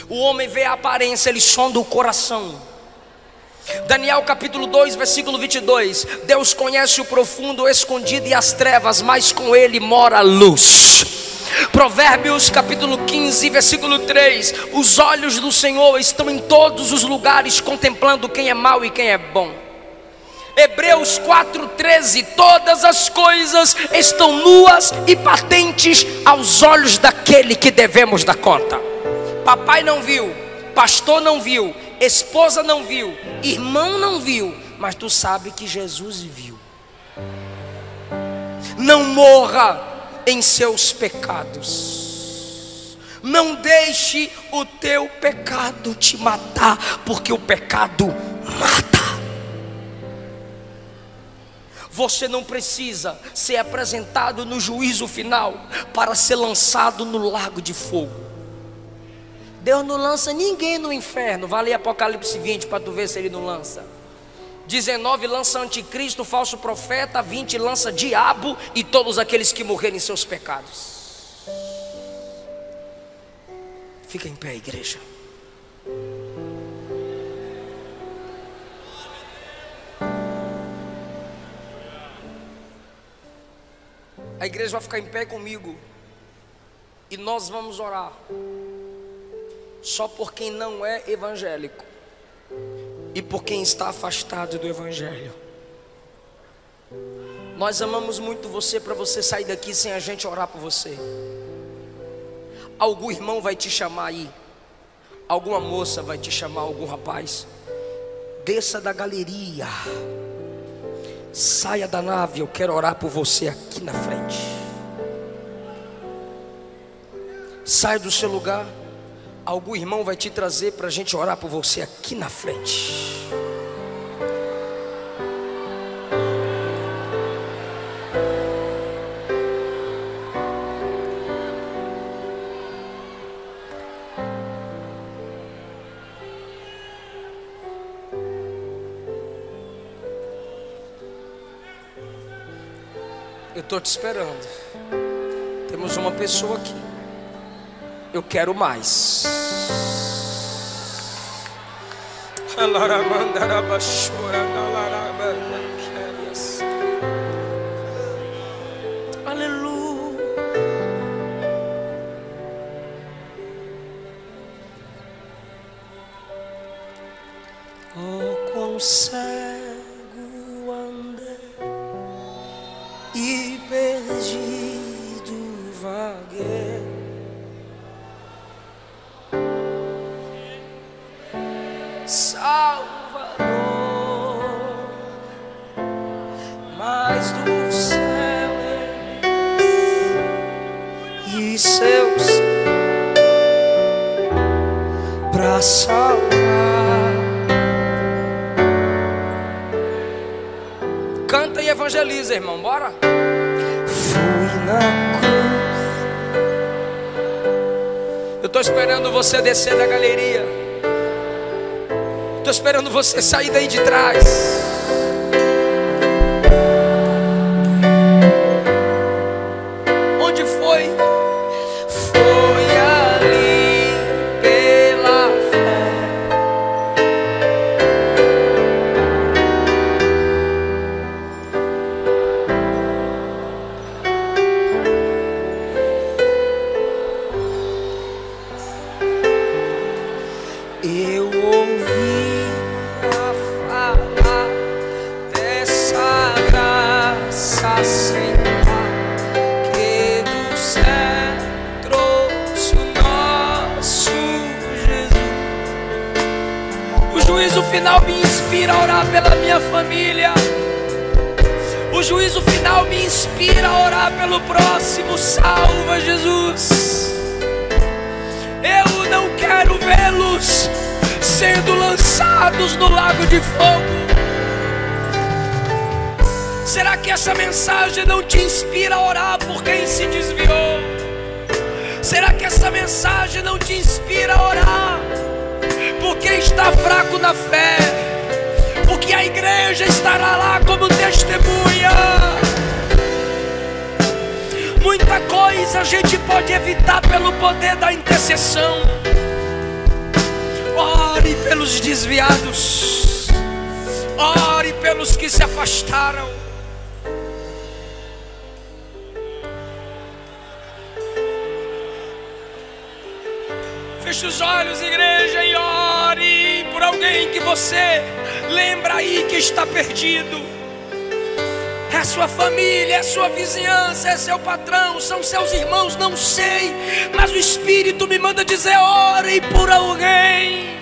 O homem vê a aparência, ele sonda o coração. Daniel capítulo 2, versículo 22. Deus conhece o profundo, o escondido e as trevas, mas com ele mora a luz. Provérbios capítulo 15, versículo 3. Os olhos do Senhor estão em todos os lugares, contemplando quem é mau e quem é bom. Hebreus 4:13. Todas as coisas estão nuas e patentes aos olhos daquele que devemos dar conta. Papai não viu, pastor não viu, esposa não viu, irmão não viu, mas tu sabe que Jesus viu. Não morra em seus pecados. Não deixe o teu pecado te matar, porque o pecado mata. Você não precisa ser apresentado no juízo final para ser lançado no lago de fogo. Deus não lança ninguém no inferno. Vai ler Apocalipse 20 para tu ver se ele não lança. 19 lança anticristo, falso profeta. 20 lança diabo e todos aqueles que morrerem em seus pecados. Fica em pé, igreja. A igreja vai ficar em pé comigo e nós vamos orar só por quem não é evangélico e por quem está afastado do evangelho. Nós amamos muito você para você sair daqui sem a gente orar por você. Algum irmão vai te chamar aí, alguma moça vai te chamar, algum rapaz. Desça da galeria, saia da nave, eu quero orar por você aqui na frente. Saia do seu lugar, algum irmão vai te trazer para a gente orar por você aqui na frente. Eu estou te esperando. Temos uma pessoa aqui. Eu quero mais. Aleluia. Oh, quão cego andei e perdido vaguei, Salvador, mas do céu e seus pra salvar. Canta e evangeliza, irmão, bora. Fui na cruz. Eu estou esperando você descer da galeria. Estou esperando você sair daí de trás. Onde foi? Foi ali pela fé. Eu ouvi a falar dessa graça sem par, que do céu trouxe o nosso Jesus. O juízo final me inspira a orar pela minha família. O juízo final me inspira a orar pelo próximo. Salva, Jesus. Eu não quero vê-los sendo lançados no lago de fogo. Será que essa mensagem não te inspira a orar por quem se desviou? Será que essa mensagem não te inspira a orar por quem está fraco na fé? Porque a igreja estará lá como testemunha. Muita coisa a gente pode evitar pelo poder da intercessão. Ore pelos desviados. Ore pelos que se afastaram. Feche os olhos, igreja, e ore por alguém que você lembra aí que está perdido. É sua família, é sua vizinhança, é seu patrão, são seus irmãos, não sei, mas o Espírito me manda dizer: ore por alguém.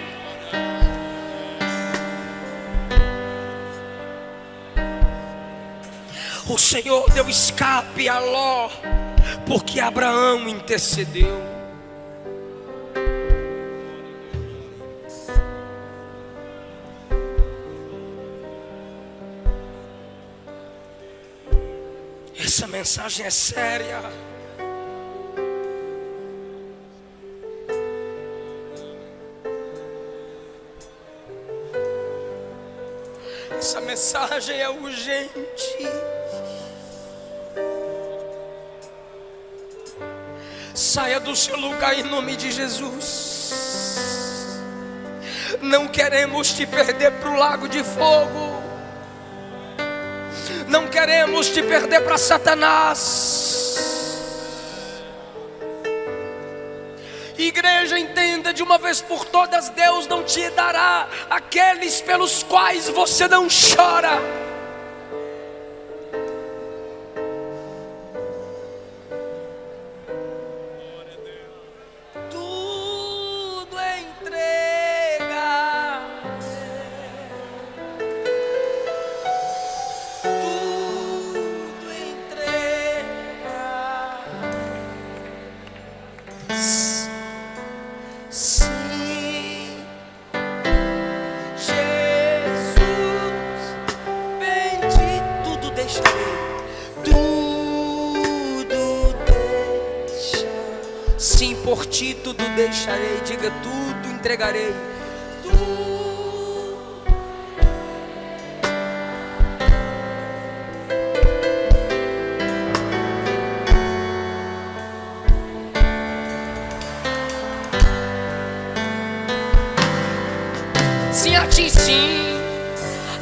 O Senhor deu escape a Ló, porque Abraão intercedeu. Essa mensagem é séria. Essa mensagem é urgente. Saia do seu lugar em nome de Jesus. Não queremos te perder para o lago de fogo. Não queremos te perder para Satanás. Igreja, entenda de uma vez por todas: Deus não te dará aqueles pelos quais você não chora. ti tudo deixarei. Diga: tudo entregarei. Sim, a ti, sim,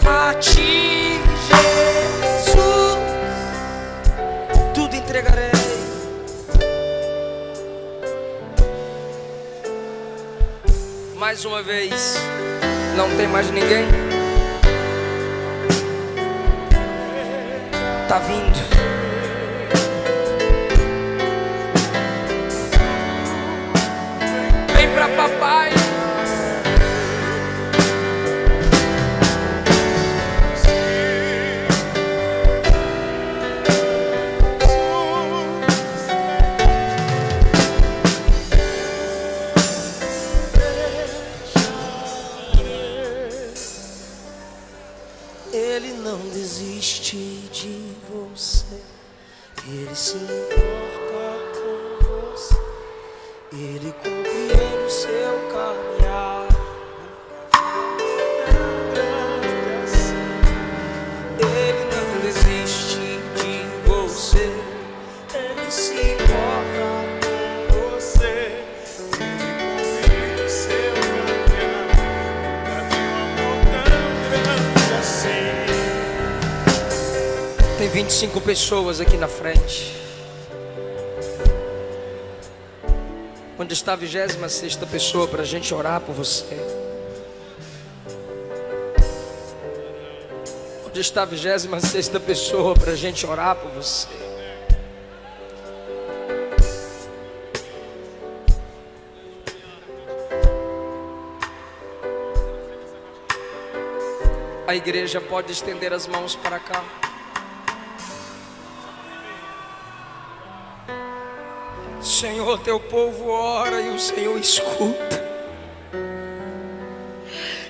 a ti, Jesus, tudo entregarei. Mais uma vez, não tem mais ninguém? Tá vindo. Vem pra papai. Ele não desiste de você, Ele se importa com você, Ele compreende o seu caminhar. Ele não desiste de você, Ele se importa com você, Ele compreende o seu caminhar. Nunca vi um amor tão grande assim. Tem 25 pessoas aqui na frente. Onde está a 26ª pessoa para a gente orar por você? Onde está a 26ª pessoa para a gente orar por você? A igreja pode estender as mãos para cá. Senhor, teu povo ora e o Senhor escuta.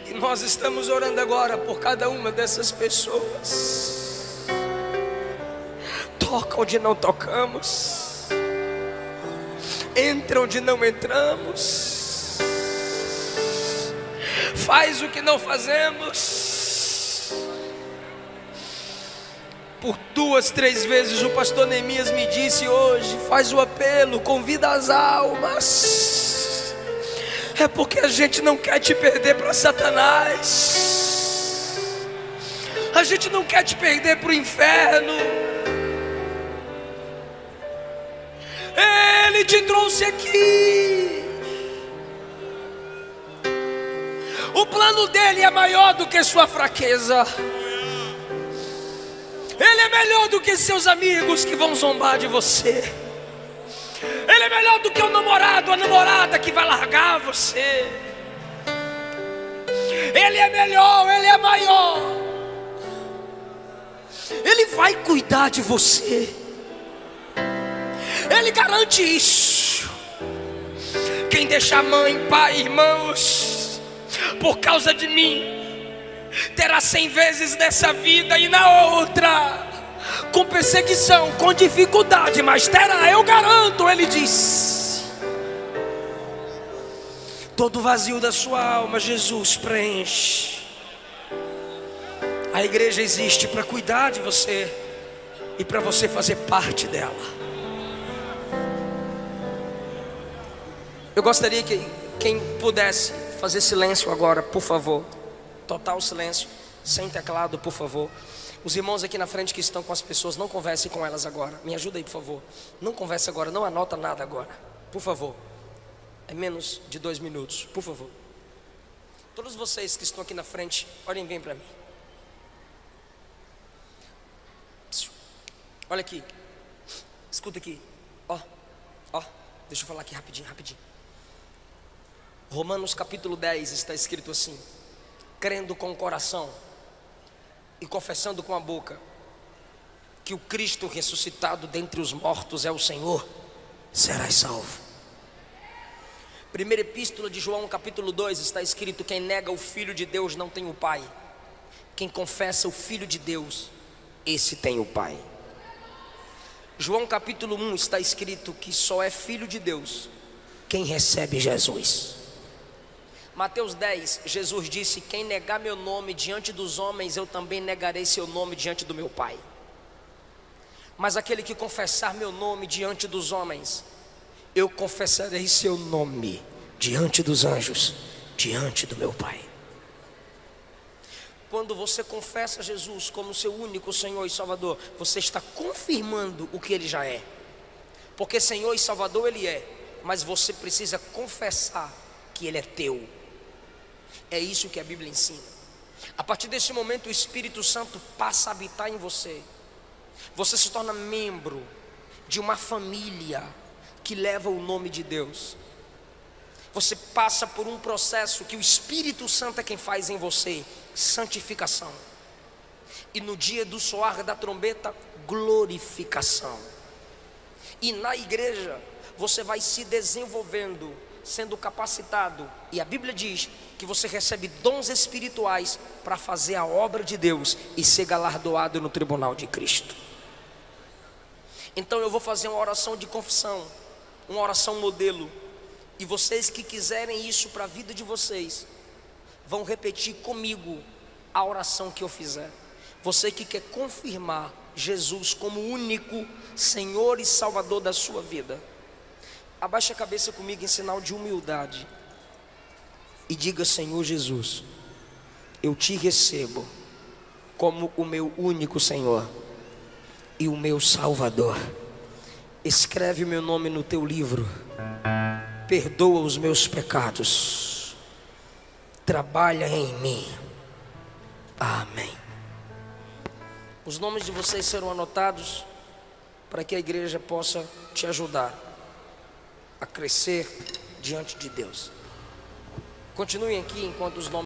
E nós estamos orando agora por cada uma dessas pessoas. Toca onde não tocamos, entra onde não entramos, faz o que não fazemos. Por 2, 3 vezes o pastor Neemias me disse hoje: faz o apelo, convida as almas. É porque a gente não quer te perder para Satanás. A gente não quer te perder para o inferno. Ele te trouxe aqui. O plano dele é maior do que sua fraqueza. Ele é melhor do que seus amigos que vão zombar de você. Ele é melhor do que o namorado, a namorada que vai largar você. Ele é melhor, Ele é maior. Ele vai cuidar de você. Ele garante isso. Quem deixar mãe, pai, irmãos, por causa de mim, terá 100 vezes nessa vida e na outra, com perseguição, com dificuldade, mas terá, eu garanto. Ele diz: todo vazio da sua alma, Jesus preenche. A igreja existe para cuidar de você e para você fazer parte dela. Eu gostaria que quem pudesse fazer silêncio agora, por favor. Total silêncio, sem teclado, por favor. Os irmãos aqui na frente que estão com as pessoas, não conversem com elas agora. Me ajuda aí, por favor. Não converse agora, não anota nada agora, por favor. É menos de 2 minutos, por favor. Todos vocês que estão aqui na frente, olhem bem para mim. Olha aqui, escuta aqui. Ó, deixa eu falar aqui rapidinho. Romanos capítulo 10 está escrito assim: crendo com o coração e confessando com a boca que o Cristo ressuscitado dentre os mortos é o Senhor, serás salvo. Primeira epístola de João capítulo 2 está escrito: quem nega o Filho de Deus não tem o Pai. Quem confessa o Filho de Deus, esse tem o Pai. João capítulo 1 está escrito que só é filho de Deus quem recebe Jesus. Mateus 10, Jesus disse: quem negar meu nome diante dos homens, eu também negarei seu nome diante do meu Pai. Mas aquele que confessar meu nome diante dos homens, eu confessarei seu nome diante dos anjos, diante do meu Pai. Quando você confessa Jesus como seu único Senhor e Salvador, você está confirmando o que Ele já é. Porque Senhor e Salvador Ele é, mas você precisa confessar que Ele é teu. É isso que a Bíblia ensina. A partir desse momento o Espírito Santo passa a habitar em você. Você se torna membro de uma família que leva o nome de Deus. Você passa por um processo que o Espírito Santo é quem faz em você: santificação. E no dia do soar da trombeta, glorificação. E na igreja você vai se desenvolvendo, sendo capacitado. E a Bíblia diz que você recebe dons espirituais para fazer a obra de Deus e ser galardoado no tribunal de Cristo. Então eu vou fazer uma oração de confissão, uma oração modelo. E vocês que quiserem isso para a vida de vocês, vão repetir comigo a oração que eu fizer. Você que quer confirmar Jesus como único Senhor e Salvador da sua vida, abaixe a cabeça comigo em sinal de humildade e diga: Senhor Jesus, eu te recebo como o meu único Senhor e o meu Salvador. Escreve o meu nome no teu livro, perdoa os meus pecados, trabalha em mim. Amém. Os nomes de vocês serão anotados para que a igreja possa te ajudar a crescer diante de Deus. Continuem aqui enquanto os nomes